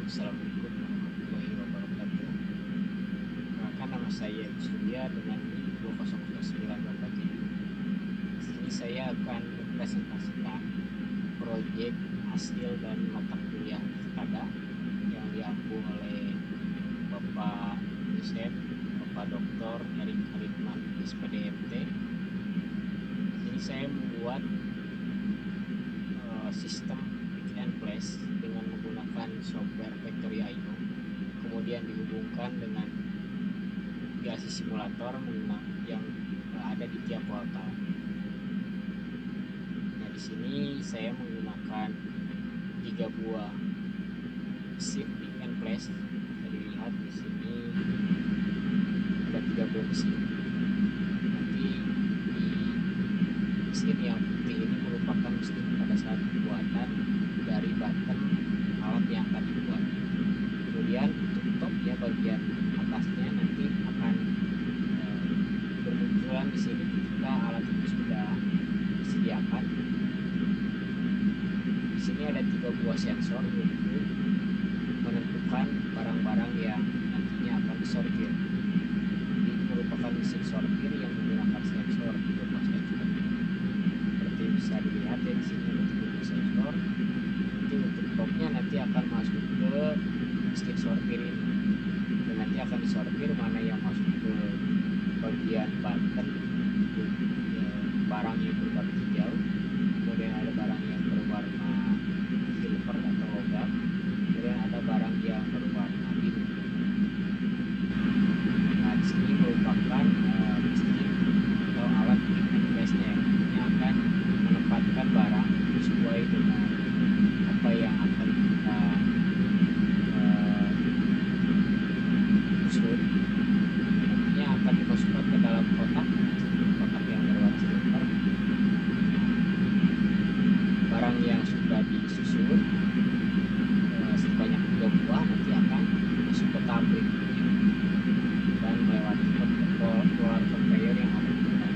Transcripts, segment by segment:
Assalamualaikum warahmatullahi wabarakatuh. Perkenalkan, nama saya Surya dengan NIM 2000987. Di sini saya akan mempresentasikan proyek hasil dan mata kuliah FIKADA yang diampu oleh Bapak dosen Bapak Dr. Erik Haritman SPDMT. Di sini saya membuat sistem pick and place dengan menggunakan software Factory.io, kemudian dihubungkan dengan aplikasi simulator yang ada di tiap portal. Nah, di sini saya menggunakan 3 buah mesin pick and place. Bisa dilihat di sini ada 3 buah mesin. Nanti di mesin yang putih ini merupakan mesin pada saat pembuatan dari button alat yang akan dibuat. Kemudian untuk topnya, bagian atasnya nanti akan bermunculan di sini ketika alat itu sudah disediakan. Di sini ada 3 buah sensor untuk menentukan barang-barang yang nantinya akan disortir. Ini merupakan mesin sortir yang menggunakan sensor 3 buah sensor. Seperti bisa dilihat ya, di sini ada 3 buah sensor. Nanti untuk topnya nanti akan masuk ke mesin sortir ini, dan nanti akan disortir mana yang masuk ke bagian button untuk barang yang berwarna hijau, kemudian ada barang yang berwarna silver atau logam, kemudian ada barang yang berwarna biru. Nah, di sini merupakan mesin atau alat pick and place-nya yang akan menempatkan barang sesuai dengan apa yang akan kita susun. Nantinya akan dimasukkan ke dalam kotak yang berwarna silver. Barang yang sudah disusun sebanyak 3 buah nanti akan masuk ke tahap berikutnya dan melewati keluar conveyor yang ada di depan.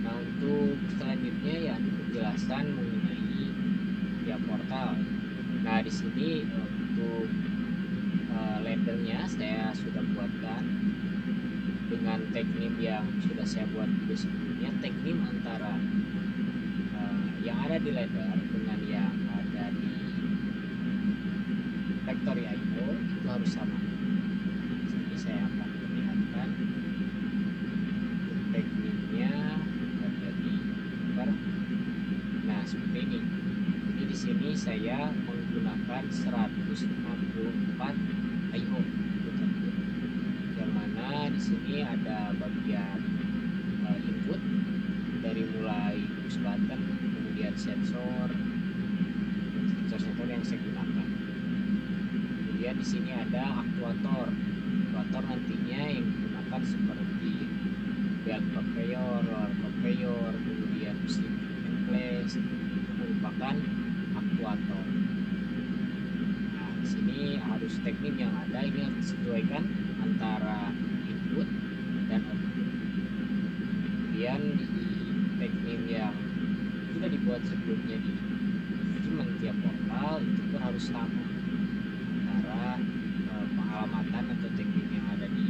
Nah, untuk selanjutnya ya penjelasan mengenai tiap portal. Nah, di sini untuk labelnya saya sudah buatkan dengan teknik yang sudah saya buat video sebelumnya. Teknik antara yang ada di ladder dengan yang ada di Factory.io itu harus sama. Di sini saya akan perlihatkan untuk tekniknya ada di gambar. Nah, seperti ini. Jadi di sini saya menggunakan 164 IO, yang mana di sini ada bagian input dari mulai push button, kemudian sensor yang saya gunakan. Kemudian di sini ada aktuator nantinya yang digunakan seperti belt conveyor, roller conveyor, kemudian mesin pick and place itu merupakan aktuator. Nah, di sini harus teknik yang ada ini harus disesuaikan antara input dan output. Kemudian di teknik yang sudah dibuat sebelumnya di tiap portal itu pun harus sama antara pengalamatan atau teknik yang ada di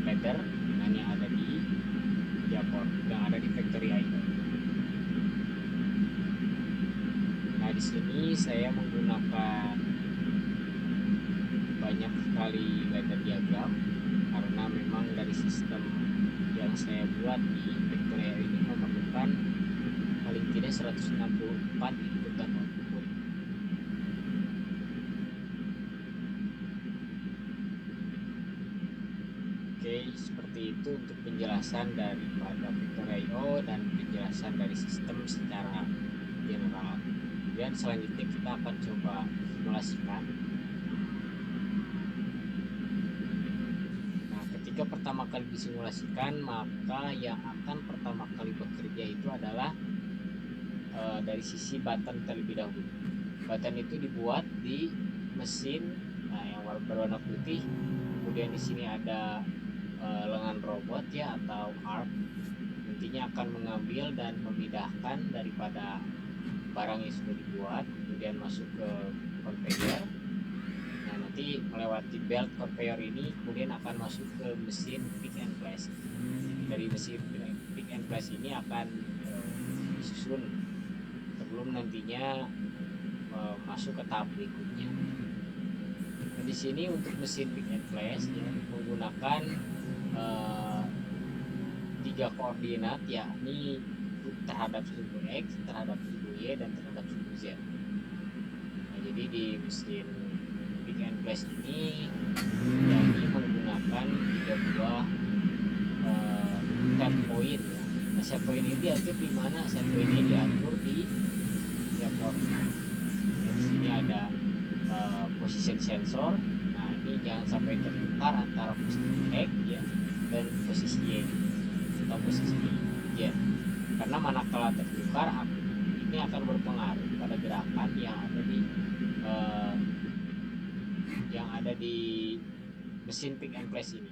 ladder dengan yang ada di yang ada di Factory.io. Nah, di sini saya menggunakan banyak sekali ladder diagram karena memang dari sistem yang saya buat di Factory.io ini memerlukan paling tidak 164 input dan output. Oke, seperti itu untuk penjelasan daripada Factory.io dan penjelasan dari sistem secara general. Dan selanjutnya kita akan coba simulasikan. Nah, ketika pertama kali disimulasikan, maka yang akan pertama kali bekerja itu adalah dari sisi button terlebih dahulu. Button itu dibuat di mesin yang berwarna putih. Kemudian di sini ada lengan robot ya atau arm. Nantinya akan mengambil dan memindahkan daripada barang yang sudah dibuat, kemudian masuk ke conveyor. Nah, nanti melewati belt conveyor ini kemudian akan masuk ke mesin pick and place. Dari mesin pick and place ini akan disusun sebelum nantinya masuk ke tahap berikutnya. Nah, di sini untuk mesin pick and place ya, menggunakan 3 koordinat, yakni terhadap suhu X, terhadap suhu Y, dan terhadap suhu Z. Nah, jadi di mesin pick and place ini yakni menggunakan 3 buah set point ya. Nah, set point ini diatur di mana? Set point ini diatur di koordinat. Di sini ada position sensor. Nah, ini jangan sampai tertukar antara posisi X ya dan posisi Y atau posisi Y, karena manakala tertukar ini akan berpengaruh pada gerakan yang ada di mesin pick and place ini.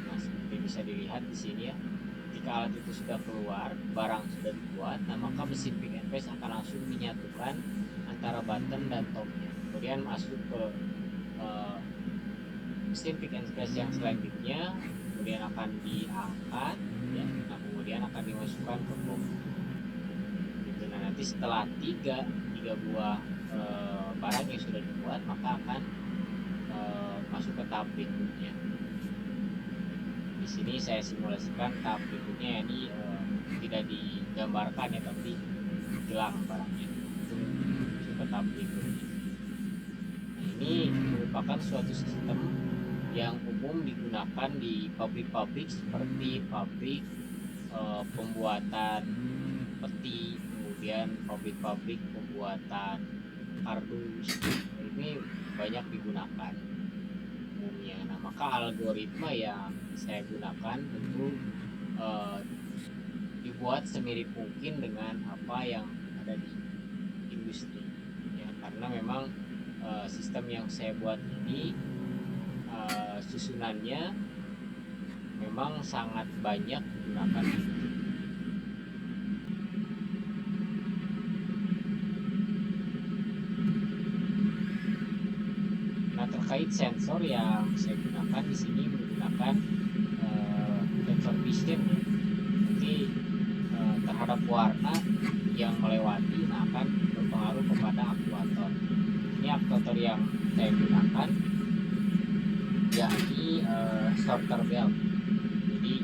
Nah, seperti bisa dilihat di sini ya, ketika alat itu sudah keluar, barang sudah dibuat, nah maka mesin pick and place akan langsung menyatukan antara button dan topnya, kemudian masuk ke mesin pick and place yang selanjutnya, kemudian akan diangkat ya, nah kemudian akan dimasukkan ke box gitu. Nah, nanti setelah tiga buah barang yang sudah dibuat, maka akan masuk ke tahap berikutnya. Di sini saya simulasikan tahap berikutnya, ini tidak digambarkan ya, tapi gelang barangnya itu masuk ke tahap berikutnya. Nah, ini merupakan suatu sistem yang umum digunakan di pabrik-pabrik seperti pabrik pembuatan peti, kemudian pabrik-pabrik pembuatan kardus. Ini banyak digunakan umumnya. Nah, maka algoritma yang saya gunakan tentu dibuat semirip mungkin dengan apa yang ada di industri ya, karena memang sistem yang saya buat ini susunannya memang sangat banyak digunakan. Nah, terkait sensor yang saya gunakan di sini menggunakan sensor vision ya. Nanti terhadap warna yang melewati akan berpengaruh kepada aktuator. Ini aktuator yang saya gunakan yakni sorter belt. Jadi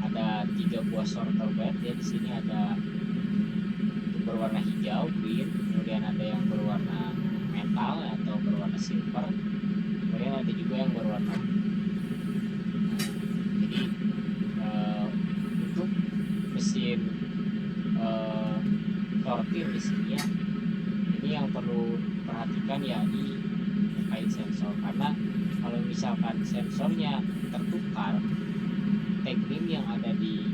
ada 3 buah sorter belt ya. Di sini ada untuk berwarna hijau, green, kemudian ada yang berwarna metal atau berwarna silver, kemudian ada juga yang berwarna jadi untuk mesin sortir di sini ya, ini yang perlu perhatikan yakni terkait sensor, karena kalau misalkan sensornya tertukar, teknik yang ada di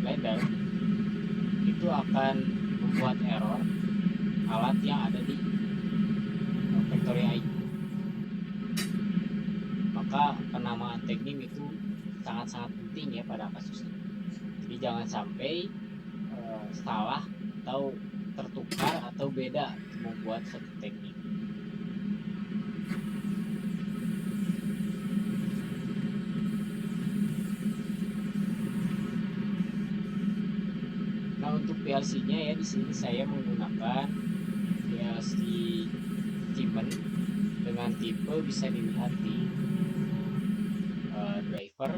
ladder itu akan membuat error alat yang ada di factory AI. Maka penamaan teknik itu sangat-sangat penting ya pada kasus ini. Jadi jangan sampai salah atau tertukar atau beda membuat satu teknik. Nah, untuk PLC-nya ya, di sini saya menggunakan PLC Siemens dengan tipe bisa dilihat di driver.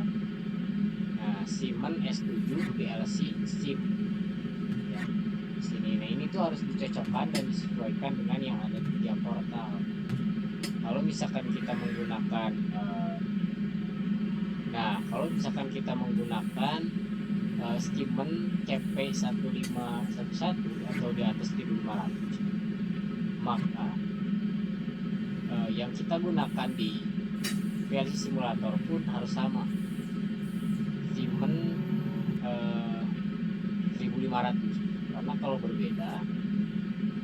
Nah, Siemens S7 PLC SIM ya, di sini. Nah, ini tuh harus dicocokkan dan disesuaikan dengan yang ada di tiap portal. Kalau misalkan kita menggunakan Siemens CP1511 atau di atas 1500, maka yang kita gunakan di PLC simulator pun harus sama, Siemens 1500, karena kalau berbeda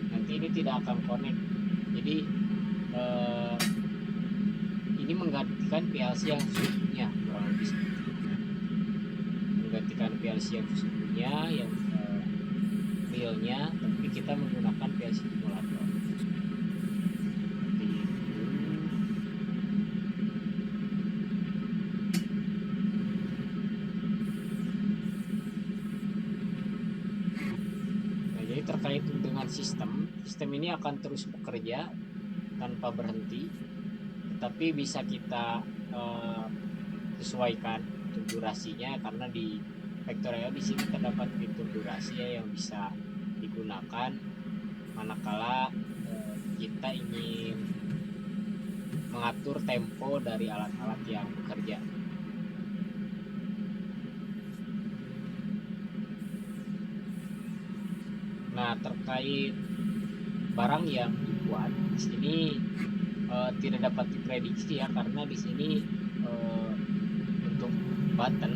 nanti ini tidak akan connect. Jadi ini menggantikan PLC yang sesungguhnya, kurang lebih menggantikan PLC yang sesungguhnya yang realnya, tapi kita menggunakan PLC simulator. Seperti itu. Nah, jadi terkait dengan sistem ini akan terus bekerja tanpa berhenti, tetapi bisa kita sesuaikan untuk durasinya, karena di Factorio di sini terdapat fitur durasi ya, yang bisa digunakan manakala kita ingin mengatur tempo dari alat-alat yang bekerja. Nah, terkait barang yang dibuat di sini tidak dapat diprediksi ya, karena di sini untuk button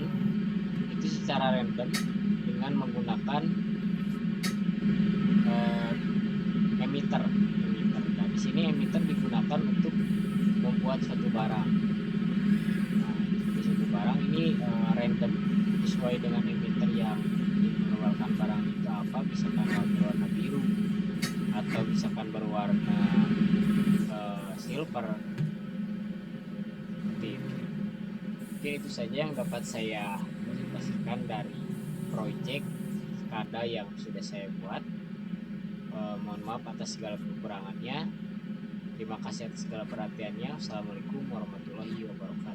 itu secara random dengan menggunakan emitter. Nah, di sini emitter digunakan untuk membuat suatu barang. Nah, di suatu barang ini random sesuai dengan emitter yang mengeluarkan barang itu apa, misalkan berwarna biru atau misalkan berwarna silver, seperti itu. Oke, itu saja yang dapat saya presentasikan dari project SCADA yang sudah saya buat. Mohon maaf atas segala kekurangannya. Terima kasih atas segala perhatiannya. Assalamualaikum warahmatullahi wabarakatuh.